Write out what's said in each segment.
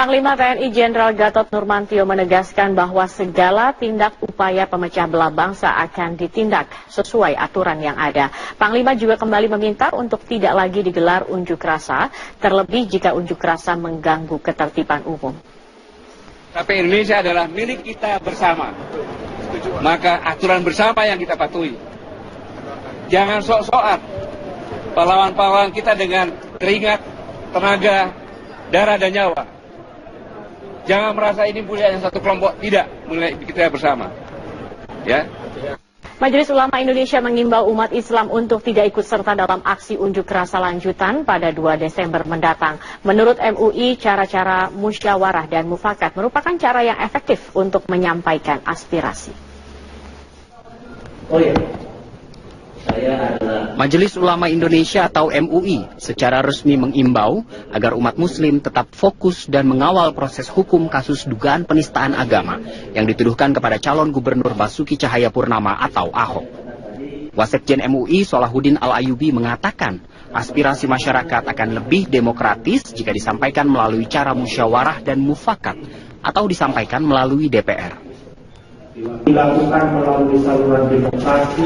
Panglima TNI Jenderal Gatot Nurmantio menegaskan bahwa segala tindak upaya pemecah belah bangsa akan ditindak sesuai aturan yang ada. Panglima juga kembali meminta untuk tidak lagi digelar unjuk rasa, terlebih jika unjuk rasa mengganggu ketertiban umum. Tapi Indonesia adalah milik kita bersama, maka aturan bersama yang kita patuhi. Jangan sok-sokan pahlawan-pahlawan kita dengan keringat, tenaga, darah dan nyawa. Jangan merasa ini punya yang satu kelompok, tidak, mulai kita bersama. Ya. Majelis Ulama Indonesia mengimbau umat Islam untuk tidak ikut serta dalam aksi unjuk rasa lanjutan pada 2 Desember mendatang. Menurut MUI, cara-cara musyawarah dan mufakat merupakan cara yang efektif untuk menyampaikan aspirasi. Majelis Ulama Indonesia atau MUI secara resmi mengimbau agar umat muslim tetap fokus dan mengawal proses hukum kasus dugaan penistaan agama yang dituduhkan kepada calon gubernur Basuki Cahayapurnama atau Ahok. Wasekjen MUI Solahuddin Al-Ayyubi mengatakan aspirasi masyarakat akan lebih demokratis jika disampaikan melalui cara musyawarah dan mufakat atau disampaikan melalui DPR. Dilakukan melalui saluran demokrasi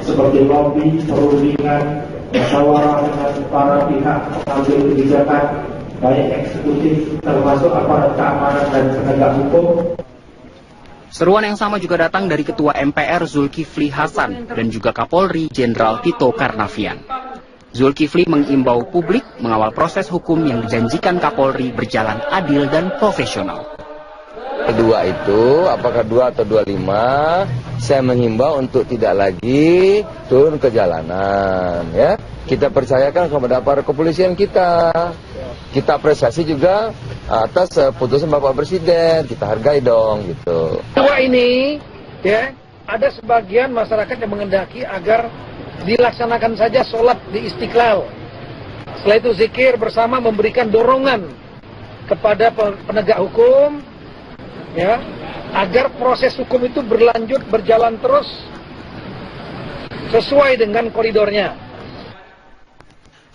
seperti lobby, perundingan, musyawarah dengan para pihak pengambil kebijakan, baik eksekutif termasuk aparat keamanan dan penegak hukum. Seruan yang sama juga datang dari Ketua MPR Zulkifli Hasan dan juga Kapolri Jenderal Tito Karnavian. Zulkifli mengimbau publik mengawal proses hukum yang dijanjikan Kapolri berjalan adil dan profesional. Kedua itu, apakah 2 atau 25, saya menghimbau untuk tidak lagi turun ke jalanan. Ya, kita percayakan kepada para kepolisian kita. Kita apresiasi juga atas putusan Bapak Presiden. Kita hargai dong, gitu. Kedua ini, ya, ada sebagian masyarakat yang menghendaki agar dilaksanakan saja sholat di Istiqlal. Setelah itu zikir bersama memberikan dorongan kepada penegak hukum. Ya, agar proses hukum itu berjalan terus sesuai dengan koridornya.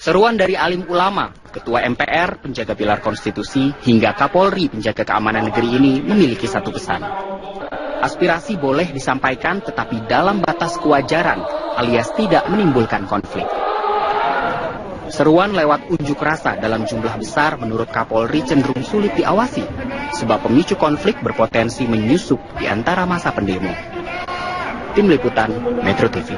Seruan dari alim ulama, Ketua MPR, penjaga pilar konstitusi, hingga Kapolri, penjaga keamanan negeri ini memiliki satu pesan. Aspirasi boleh disampaikan tetapi dalam batas kewajaran alias tidak menimbulkan konflik. Seruan lewat unjuk rasa dalam jumlah besar menurut Kapolri cenderung sulit diawasi, sebab pemicu konflik berpotensi menyusup di antara masa pendemo. Tim Liputan Metro TV.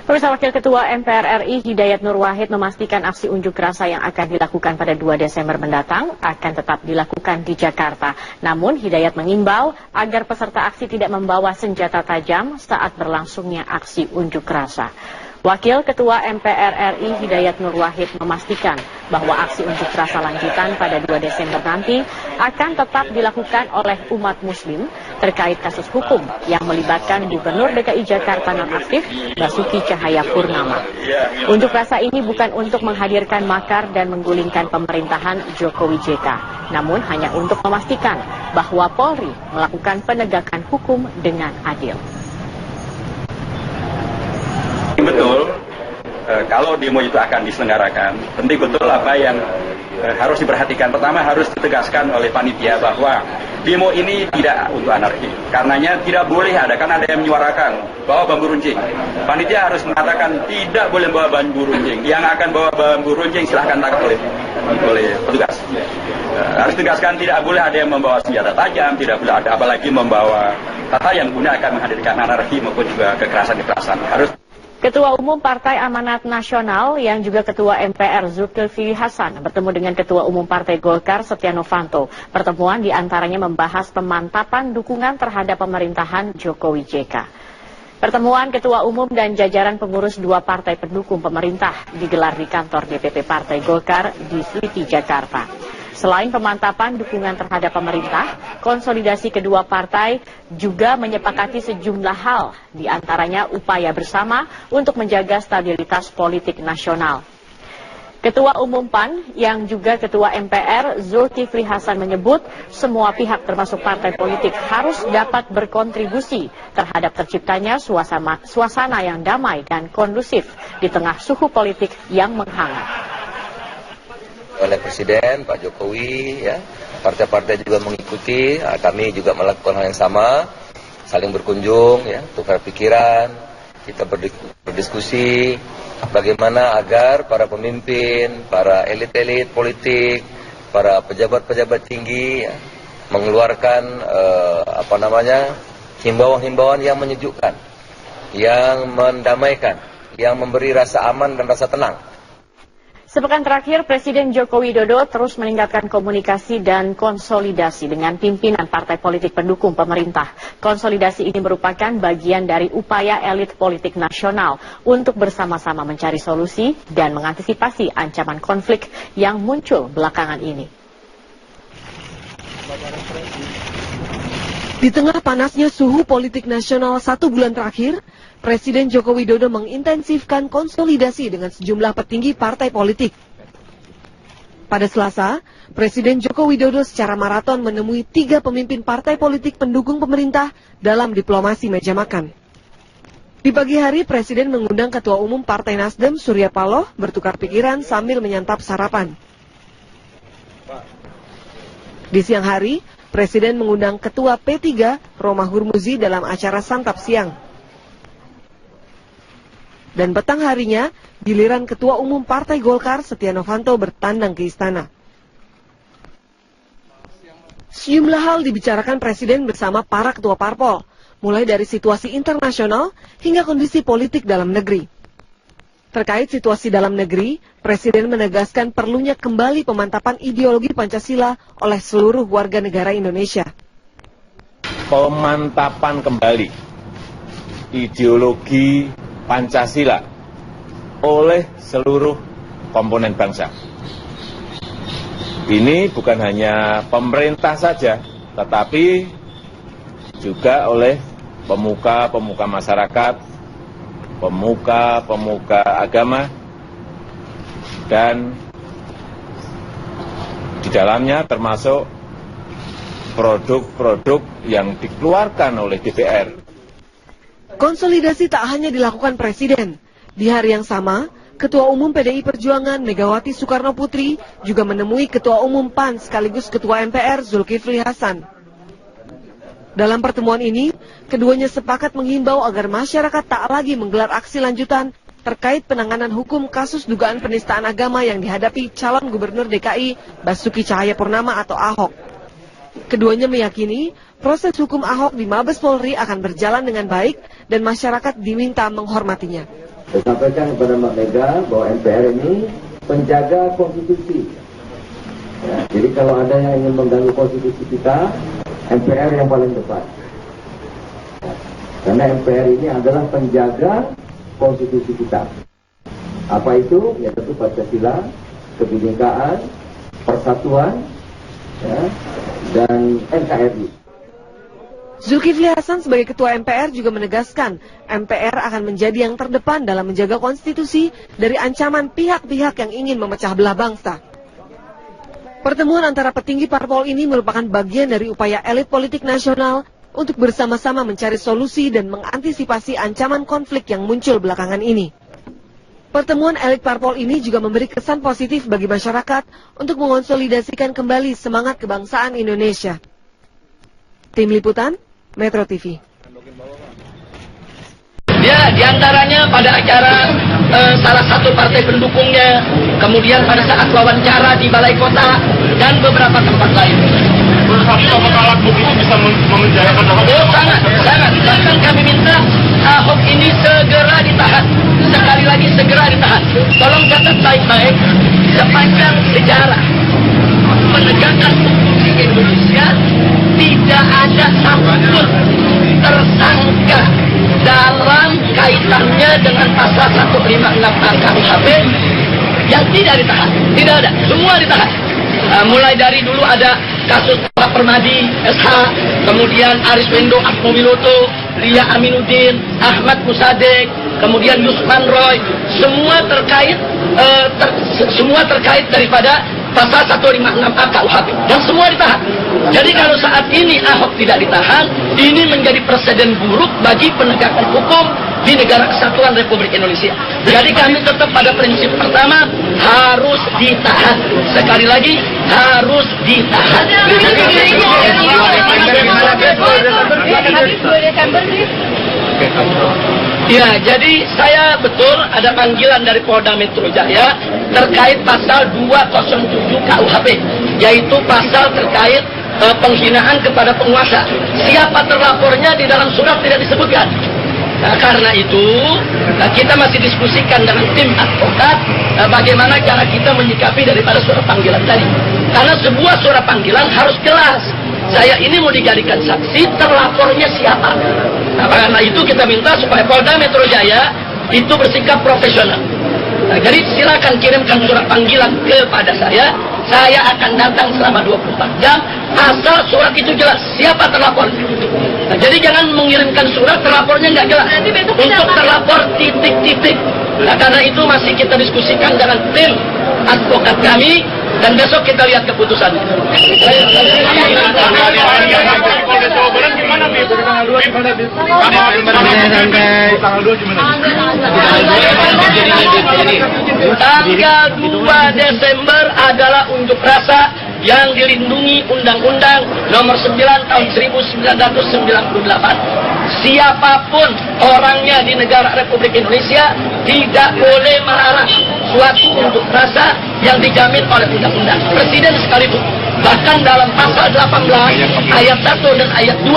Pemirsa, Wakil Ketua MPR RI Hidayat Nur Wahid memastikan aksi unjuk rasa yang akan dilakukan pada 2 Desember mendatang akan tetap dilakukan di Jakarta. Namun Hidayat mengimbau agar peserta aksi tidak membawa senjata tajam saat berlangsungnya aksi unjuk rasa. Wakil Ketua MPR RI Hidayat Nur Wahid memastikan bahwa aksi unjuk rasa lanjutan pada 2 Desember nanti akan tetap dilakukan oleh umat muslim terkait kasus hukum yang melibatkan Gubernur DKI Jakarta nonaktif Basuki Cahayapurnama. Unjuk rasa ini bukan untuk menghadirkan makar dan menggulingkan pemerintahan Jokowi JK, namun hanya untuk memastikan bahwa Polri melakukan penegakan hukum dengan adil. Betul, kalau demo itu akan diselenggarakan, penting betul apa yang harus diperhatikan. Pertama, harus ditegaskan oleh panitia bahwa demo ini tidak untuk anarki. Karenanya tidak boleh ada, kan ada yang menyuarakan bawa bambu runcing. Panitia harus mengatakan tidak boleh bawa bambu runcing. Yang akan bawa bambu runcing silahkan tangkap oleh petugas. Harus tegaskan tidak boleh ada yang membawa senjata tajam, tidak boleh ada apalagi membawa hal yang guna akan menghadirkan anarki maupun juga kekerasan-kekerasan. Ketua Umum Partai Amanat Nasional yang juga Ketua MPR Zulkifli Hasan bertemu dengan Ketua Umum Partai Golkar Setia Novanto. Pertemuan diantaranya membahas pemantapan dukungan terhadap pemerintahan Jokowi JK. Pertemuan Ketua Umum dan jajaran pengurus 2 partai pendukung pemerintah digelar di kantor DPP Partai Golkar di Selipi, Jakarta. Selain pemantapan dukungan terhadap pemerintah, konsolidasi kedua partai juga menyepakati sejumlah hal, diantaranya upaya bersama untuk menjaga stabilitas politik nasional. Ketua Umum PAN yang juga Ketua MPR Zulkifli Hasan menyebut semua pihak termasuk partai politik harus dapat berkontribusi terhadap terciptanya suasana yang damai dan kondusif di tengah suhu politik yang menghangat. oleh Presiden Pak Jokowi, ya. Partai-partai juga mengikuti, kami juga melakukan hal yang sama, saling berkunjung, ya, tukar pikiran, kita berdiskusi bagaimana agar para pemimpin, para elit-elit politik, para pejabat-pejabat tinggi, ya, mengeluarkan himbauan-himbauan yang menyejukkan, yang mendamaikan, yang memberi rasa aman dan rasa tenang. Sepekan terakhir, Presiden Joko Widodo terus meningkatkan komunikasi dan konsolidasi dengan pimpinan partai politik pendukung pemerintah. Konsolidasi ini merupakan bagian dari upaya elit politik nasional untuk bersama-sama mencari solusi dan mengantisipasi ancaman konflik yang muncul belakangan ini. Di tengah panasnya suhu politik nasional 1 bulan terakhir, Presiden Joko Widodo mengintensifkan konsolidasi dengan sejumlah petinggi partai politik. Pada Selasa, Presiden Joko Widodo secara maraton menemui 3 pemimpin partai politik pendukung pemerintah dalam diplomasi meja makan. Di pagi hari, Presiden mengundang Ketua Umum Partai Nasdem, Surya Paloh, bertukar pikiran sambil menyantap sarapan. Di siang hari, Presiden mengundang Ketua P3, Romah Hurmuzi, dalam acara santap siang. Dan petang harinya, giliran Ketua Umum Partai Golkar, Setia Novanto, bertandang ke istana. Sejumlah hal dibicarakan Presiden bersama para ketua parpol, mulai dari situasi internasional hingga kondisi politik dalam negeri. Terkait situasi dalam negeri, Presiden menegaskan perlunya kembali pemantapan ideologi Pancasila oleh seluruh warga negara Indonesia. Pemantapan kembali ideologi Pancasila oleh seluruh komponen bangsa. Ini bukan hanya pemerintah saja, tetapi juga oleh pemuka-pemuka masyarakat, pemuka-pemuka agama, dan di dalamnya termasuk produk-produk yang dikeluarkan oleh DPR. Konsolidasi tak hanya dilakukan Presiden. Di hari yang sama, Ketua Umum PDI Perjuangan Megawati Soekarno Putri juga menemui Ketua Umum PAN sekaligus Ketua MPR Zulkifli Hasan. Dalam pertemuan ini, keduanya sepakat menghimbau agar masyarakat tak lagi menggelar aksi lanjutan terkait penanganan hukum kasus dugaan penistaan agama yang dihadapi calon Gubernur DKI Basuki Cahayapurnama atau Ahok. Keduanya meyakini proses hukum Ahok di Mabes Polri akan berjalan dengan baik dan masyarakat diminta menghormatinya. Saya sampaikan kepada Mbak Mega bahwa MPR ini penjaga konstitusi. Ya, jadi kalau ada yang ingin mengganggu konstitusi kita, MPR yang paling tepat. Ya, karena MPR ini adalah penjaga konstitusi kita. Apa itu? Ya tentu Pancasila, kebinekaan, persatuan, ya, dan NKRI. Zulkifli Hasan sebagai Ketua MPR juga menegaskan MPR akan menjadi yang terdepan dalam menjaga konstitusi dari ancaman pihak-pihak yang ingin memecah belah bangsa. Pertemuan antara petinggi parpol ini merupakan bagian dari upaya elit politik nasional untuk bersama-sama mencari solusi dan mengantisipasi ancaman konflik yang muncul belakangan ini. Pertemuan elit parpol ini juga memberi kesan positif bagi masyarakat untuk mengonsolidasikan kembali semangat kebangsaan Indonesia. Tim Liputan, Metro TV. Ya, diantaranya pada acara salah satu partai pendukungnya, kemudian pada saat wawancara di Balai Kota, dan beberapa tempat lain. Apakah alat bukti itu bisa memenjarakan Ahok? Oh, sangat. Bahkan kami minta Ahok ini segera ditahan. Sekali lagi segera ditahan. Tolong catat baik-baik, sepanjang sejarah penegakan hukum di Indonesia, tidak ada satupun tersangka dalam kaitannya dengan pasal 156 KUHP yang tidak ditahan. Tidak ada, semua ditahan. Mulai dari dulu ada kasus Pak Permadi, SH, kemudian Ariswendo Atmowiloto, Lia Aminuddin, Ahmad Musadek, kemudian Yusman Roy, semua terkait daripada pasal 156A KUHP, dan semua ditahan. Jadi kalau saat ini Ahok tidak ditahan, ini menjadi presiden buruk bagi penegakan hukum di negara kesatuan Republik Indonesia. Jadi kami tetap pada prinsip pertama, harus ditahan. Sekali lagi, harus ditahan. Ya, jadi saya betul ada panggilan dari Polda Metro Jaya terkait pasal 207 KUHP, yaitu pasal terkait penghinaan kepada penguasa. Siapa terlapornya di dalam surat tidak disebutkan. Nah, karena itu kita masih diskusikan dengan tim advokat bagaimana cara kita menyikapi daripada surat panggilan tadi. Karena sebuah surat panggilan harus jelas. Saya ini mau dijadikan saksi, terlapornya siapa. Nah, karena itu kita minta supaya Polda Metro Jaya itu bersikap profesional. Nah, jadi silakan kirimkan surat panggilan kepada saya akan datang selama 24 jam, asal surat itu jelas, siapa terlapor. Nah, jadi jangan mengirimkan surat, terlapornya nggak jelas. Untuk terlapor titik-titik. Nah, karena itu masih kita diskusikan dengan tim advokat kami, dan besok kita lihat keputusannya. Tanggal 2 Desember adalah unjuk rasa yang dilindungi Undang-Undang Nomor 9 Tahun 1998. Siapapun orangnya di negara Republik Indonesia tidak boleh melarang suatu unjuk rasa yang dijamin oleh undang-undang. Presiden sekalipun. Bahkan dalam pasal 18 ayat 1 dan ayat 2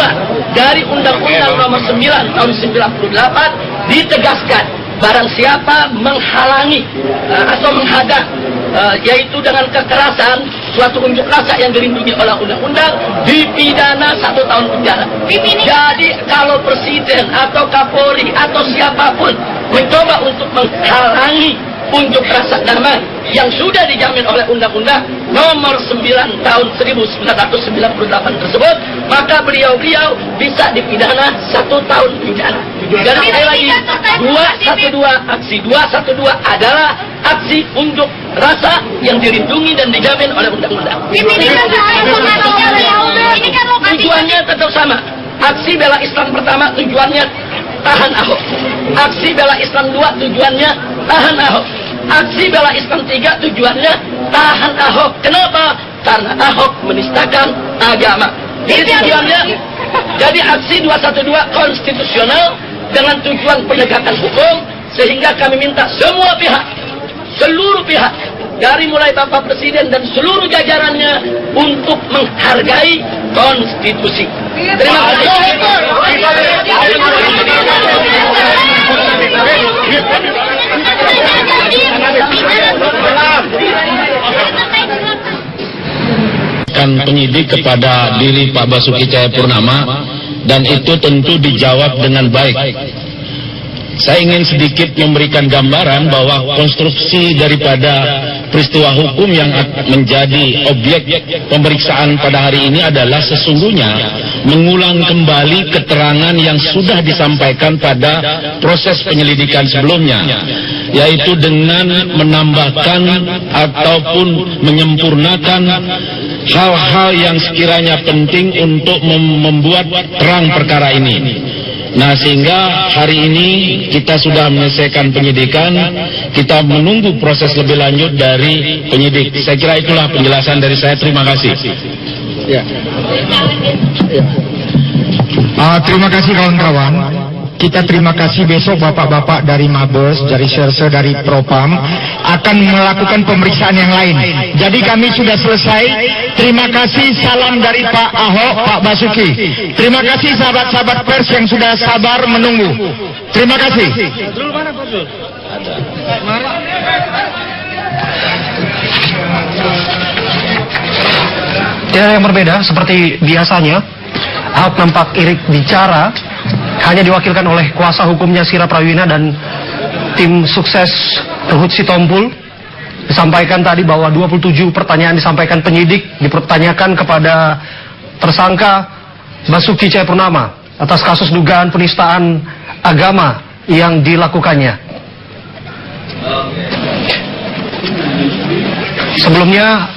dari Undang-Undang Nomor 9 Tahun 98 ditegaskan barang siapa menghalangi atau menghadang yaitu dengan kekerasan suatu unjuk rasa yang dilindungi oleh undang-undang dipidana 1 tahun penjara. Jadi kalau presiden atau Kapolri atau siapapun mencoba untuk menghalangi unjuk rasa damai yang sudah dijamin oleh Undang-Undang Nomor 9 Tahun 1998 tersebut, maka beliau-beliau bisa dipidana 1 tahun penjara. Dan sekali lagi, 212 aksi 212 adalah aksi unjuk rasa yang dilindungi dan dijamin oleh undang-undang. Tujuannya tetap sama. Aksi bela Islam pertama tujuannya tahan Ahok. Aksi bela Islam 2 tujuannya tahan Ahok. Aksi bela Islam 3 tujuannya tahan Ahok. Kenapa? Karena Ahok menistakan agama. Jadi tujuannya, jadi aksi 212 konstitusional dengan tujuan penegakan hukum, sehingga kami minta semua pihak, seluruh pihak, dari mulai Bapak Presiden dan seluruh jajarannya untuk menghargai konstitusi. Terima kasih. Penyidik kepada diri Pak Basuki Cahayapurnama, dan itu tentu dijawab dengan baik. Saya ingin sedikit memberikan gambaran bahwa konstruksi daripada peristiwa hukum yang menjadi objek pemeriksaan pada hari ini adalah sesungguhnya mengulang kembali keterangan yang sudah disampaikan pada proses penyelidikan sebelumnya, yaitu dengan menambahkan ataupun menyempurnakan hal-hal yang sekiranya penting untuk membuat terang perkara ini. Nah, sehingga hari ini kita sudah menyelesaikan penyidikan, kita menunggu proses lebih lanjut dari penyidik. Saya kira itulah penjelasan dari saya. Terima kasih. Ya. Terima kasih kawan-kawan. Kita terima kasih besok bapak-bapak dari Mabes, dari Serse, dari Propam akan melakukan pemeriksaan yang lain. Jadi kami sudah selesai. Terima kasih, salam dari Pak Ahok, Pak Basuki. Terima kasih sahabat-sahabat pers yang sudah sabar menunggu. Terima kasih. Tidak ada yang berbeda seperti biasanya. Ahok nampak irik bicara, hanya diwakilkan oleh kuasa hukumnya Sira Prawina dan tim sukses Ruhut Sitompul. Disampaikan tadi bahwa 27 pertanyaan disampaikan penyidik dipertanyakan kepada tersangka Basuki Cahayapurnama atas kasus dugaan penistaan agama yang dilakukannya. Sebelumnya